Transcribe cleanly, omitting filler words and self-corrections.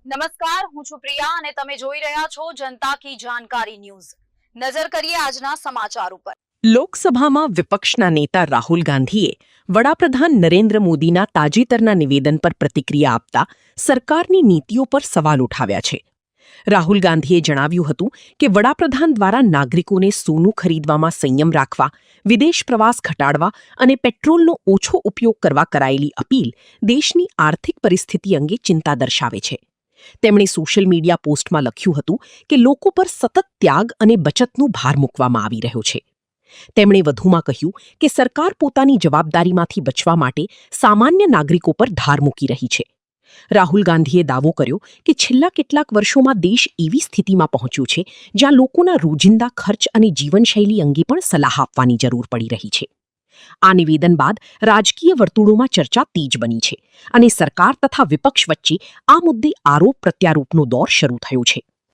નમસ્કાર, હું છું પ્રિયા અને તમે જોઈ રહ્યા છો જનતા કી જાણકારી ન્યૂઝ। નજર કરીએ આજના સમાચાર ઉપર। લોકસભામાં વિપક્ષના નેતા રાહુલ ગાંધીએ વડાપ્રધાન નરેન્દ્ર મોદીના તાજેતરના નિવેદન પર પ્રતિક્રિયા આપતા સરકારની નીતિઓ પર સવાલ ઉઠાવ્યા છે। રાહુલ ગાંધીએ જણાવ્યું હતું કે વડાપ્રધાન દ્વારા નાગરિકોને સોનું ખરીદવામાં સંયમ રાખવા, વિદેશ પ્રવાસ ઘટાડવા અને પેટ્રોલનો ઓછો ઉપયોગ કરવા કરાયેલી અપીલ દેશની આર્થિક પરિસ્થિતિ અંગે ચિંતા દર્શાવે છે। તેમણે સોશિયલ મીડિયા પોસ્ટમાં લખ્યું હતું કે લોકો પર સતત ત્યાગ અને બચતનો ભાર મૂકવામાં આવી રહ્યો છે। તેમણે વધુમાં કહ્યું કે સરકાર પોતાની જવાબદારીમાંથી બચવા માટે સામાન્ય નાગરિકો પર ભાર મૂકી રહી છે। રાહુલ ગાંધીએ દાવો કર્યો કે છેલ્લા કેટલાક વર્ષોમાં દેશ એવી સ્થિતિમાં પહોંચ્યો છે જ્યાં લોકોના રોજિંદા ખર્ચ અને જીવનશૈલી અંગે પણ સલાહ આપવાની જરૂર પડી રહી છે। આ નિવેદન બાદ રાજકીય વર્તુળોમાં ચર્ચા તેજ બની છે અને સરકાર તથા વિપક્ષ વચ્ચે આ મુદ્દે આરોપ પ્રત્યારોપનો દોર શરૂ થયો છે।